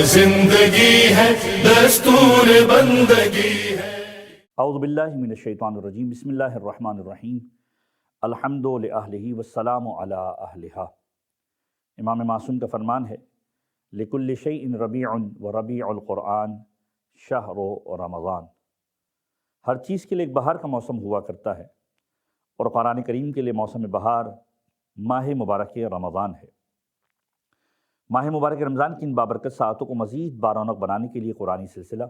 زندگی ہے دستور بندگی ہے۔ اعوذ باللہ من الشیطان الرجیم، بسم اللہ الرحمن الرحیم، الحمد للہ والسلام علی اہلہا۔ امام معصوم کا فرمان ہے، لکل شیء ربیع وربیع القرآن شہر رمضان۔ ہر چیز کے لیے ایک بہار کا موسم ہوا کرتا ہے، اور قرآن کریم کے لیے موسم بہار ماہ مبارک رمضان ہے۔ ماہ مبارک رمضان کی ان بابرکت ساعتوں کو مزید بارونق بنانے کے لیے قرآنی سلسلہ،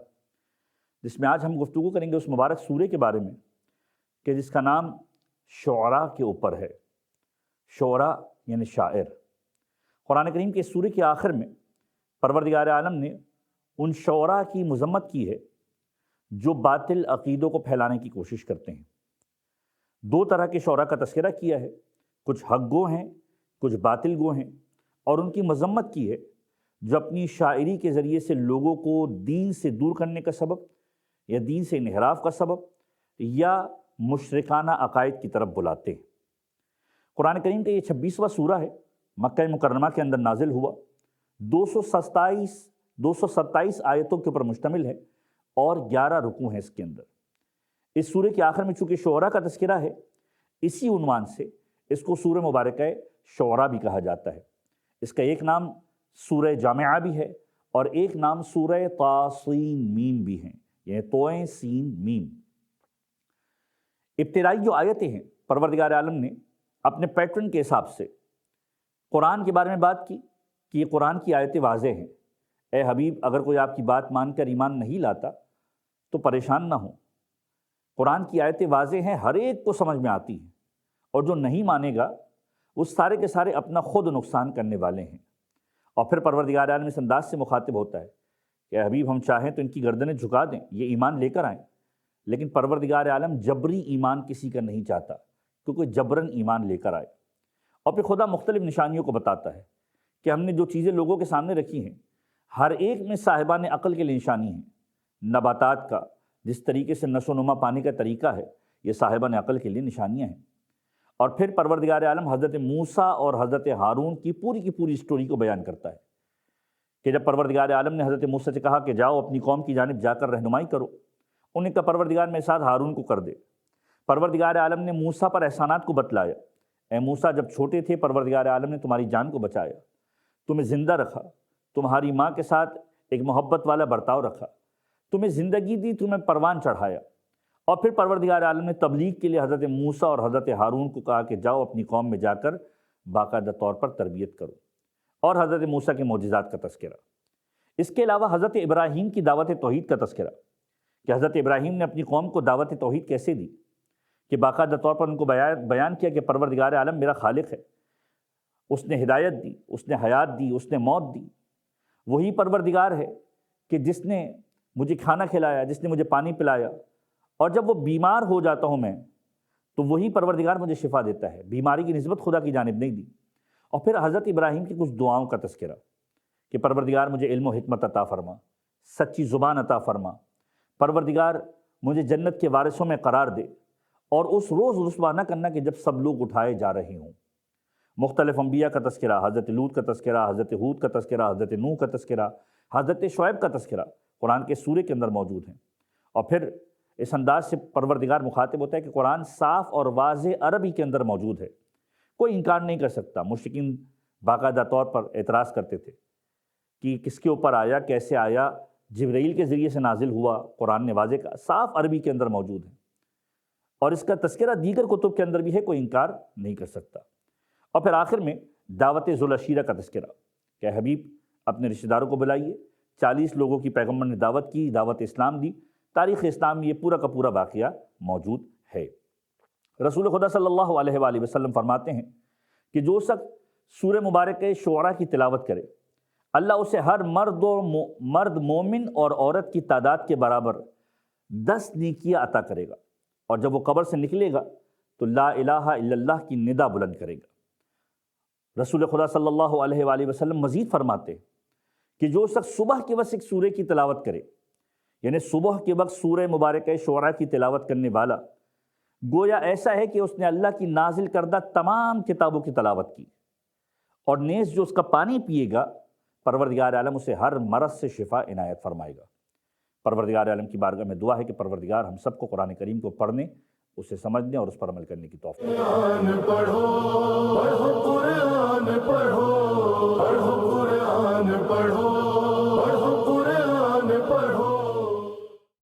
جس میں آج ہم گفتگو کریں گے اس مبارک سورے کے بارے میں کہ جس کا نام شعراء کے اوپر ہے۔ شعراء یعنی شاعر۔ قرآن کریم کے اس سورے کے آخر میں پروردگار عالم نے ان شعراء کی مذمت کی ہے جو باطل عقیدوں کو پھیلانے کی کوشش کرتے ہیں۔ دو طرح کے شعراء کا تذکرہ کیا ہے، کچھ حق گو ہیں، کچھ باطل گو ہیں، اور ان کی مذمت کی ہے جو اپنی شاعری کے ذریعے سے لوگوں کو دین سے دور کرنے کا سبب، یا دین سے انحراف کا سبب، یا مشرکانہ عقائد کی طرف بلاتے ہیں۔ قرآن کریم کا یہ 26واں سورہ ہے، مکہ مکرمہ کے اندر نازل ہوا، 227 آیتوں کے اوپر مشتمل ہے، اور 11 رکوع ہیں اس کے اندر۔ اس سورے کے آخر میں چونکہ شعراء کا تذکرہ ہے، اسی عنوان سے اس کو سورہ مبارکہ شعراء بھی کہا جاتا ہے۔ اس کا ایک نام سورہ جامعہ بھی ہے، اور ایک نام سورہ طاسین میم بھی ہیں، یعنی توئیں سین میم۔ ابتدائی جو آیتیں ہیں، پروردگار عالم نے اپنے پیٹرن کے حساب سے قرآن کے بارے میں بات کی کہ یہ قرآن کی آیتیں واضح ہیں۔ اے حبیب، اگر کوئی آپ کی بات مان کر ایمان نہیں لاتا تو پریشان نہ ہوں، قرآن کی آیتیں واضح ہیں، ہر ایک کو سمجھ میں آتی ہیں، اور جو نہیں مانے گا وہ سارے کے سارے اپنا خود نقصان کرنے والے ہیں۔ اور پھر پروردگار عالم اس انداز سے مخاطب ہوتا ہے کہ اے حبیب، ہم چاہیں تو ان کی گردنیں جھکا دیں، یہ ایمان لے کر آئیں، لیکن پروردگار عالم جبری ایمان کسی کا نہیں چاہتا کہ کوئی جبراً ایمان لے کر آئے۔ اور پھر خدا مختلف نشانیوں کو بتاتا ہے کہ ہم نے جو چیزیں لوگوں کے سامنے رکھی ہیں، ہر ایک میں صاحبان عقل کے لیے نشانی ہیں۔ نباتات کا جس طریقے سے نشو و نما پانے کا طریقہ ہے، یہ صاحبان عقل کے لیے نشانیاں ہیں۔ اور پھر پروردگار عالم حضرت موسیٰ اور حضرت ہارون کی پوری اسٹوری کو بیان کرتا ہے کہ جب پروردگار عالم نے حضرت موسیٰ سے کہا کہ جاؤ اپنی قوم کی جانب جا کر رہنمائی کرو، انہوں نے کہا پروردگار میرے ساتھ ہارون کو کر دے۔ پروردگار عالم نے موسیٰ پر احسانات کو بتلایا، اے موسیٰ، جب چھوٹے تھے پروردگار عالم نے تمہاری جان کو بچایا، تمہیں زندہ رکھا، تمہاری ماں کے ساتھ ایک محبت والا برتاؤ رکھا، تمہیں زندگی دی، تمہیں پروان چڑھایا۔ اور پھر پروردگار عالم نے تبلیغ کے لیے حضرت موسیٰ اور حضرت ہارون کو کہا کہ جاؤ اپنی قوم میں جا کر باقاعدہ طور پر تربیت کرو، اور حضرت موسیٰ کے معجزات کا تذکرہ۔ اس کے علاوہ حضرت ابراہیم کی دعوت توحید کا تذکرہ کہ حضرت ابراہیم نے اپنی قوم کو دعوت توحید کیسے دی، کہ باقاعدہ طور پر ان کو بیان کیا کہ پروردگار عالم میرا خالق ہے، اس نے ہدایت دی، اس نے حیات دی، اس نے موت دی، وہی پروردگار ہے کہ جس نے مجھے کھانا کھلایا، جس نے مجھے پانی پلایا، اور جب وہ بیمار ہو جاتا ہوں میں تو وہی پروردگار مجھے شفا دیتا ہے، بیماری کی نسبت خدا کی جانب نہیں دی۔ اور پھر حضرت ابراہیم کی کچھ دعاؤں کا تذکرہ کہ پروردگار مجھے علم و حکمت عطا فرما، سچی زبان عطا فرما، پروردگار مجھے جنت کے وارثوں میں قرار دے، اور اس روز رسوا نہ کرنا کہ جب سب لوگ اٹھائے جا رہے ہوں۔ مختلف انبیاء کا تذکرہ، حضرت لوط کا تذکرہ، حضرت ہود کا تذکرہ، حضرت نوح کا تذکرہ، حضرت شعیب کا تذکرہ قرآن کے سورے کے اندر موجود ہیں۔ اور پھر اس انداز سے پروردگار مخاطب ہوتا ہے کہ قرآن صاف اور واضح عربی کے اندر موجود ہے، کوئی انکار نہیں کر سکتا۔ مشرکین باقاعدہ طور پر اعتراض کرتے تھے کہ کس کے اوپر آیا، کیسے آیا، جبرائیل کے ذریعے سے نازل ہوا، قرآن نے واضح کہا، صاف عربی کے اندر موجود ہے، اور اس کا تذکرہ دیگر کتب کے اندر بھی ہے، کوئی انکار نہیں کر سکتا۔ اور پھر آخر میں دعوت ذوالعشیرہ کا تذکرہ کہ حبیب اپنے رشتہ داروں کو بلائیے، 40 لوگوں کی پیغمبر نے دعوت کی، دعوت اسلام دی۔ تاریخ اسلام میں یہ پورا کا پورا واقعہ موجود ہے۔ رسول خدا صلی اللہ علیہ وآلہ وسلم فرماتے ہیں کہ جو شخص سورہ مبارک شعراء کی تلاوت کرے، اللہ اسے ہر مرد مومن اور عورت کی تعداد کے برابر 10 نیکیاں عطا کرے گا، اور جب وہ قبر سے نکلے گا تو لا الہ الا اللہ کی ندا بلند کرے گا۔ رسول خدا صلی اللہ علیہ وآلہ وسلم مزید فرماتے ہیں کہ جو شخص صبح کے وقت ایک سورہ کی تلاوت کرے، یعنی صبح کے وقت سورہ مبارک شعراء کی تلاوت کرنے والا گویا ایسا ہے کہ اس نے اللہ کی نازل کردہ تمام کتابوں کی تلاوت کی، اور نیز جو اس کا پانی پیے گا پروردگار عالم اسے ہر مرض سے شفا عنایت فرمائے گا۔ پروردگار عالم کی بارگاہ میں دعا ہے کہ پروردگار ہم سب کو قرآن کریم کو پڑھنے، اسے سمجھنے اور اس پر عمل کرنے کی توفیق۔ قرآن پڑھو، پڑھو قرآن پڑھو، پڑھو قرآن پڑھو۔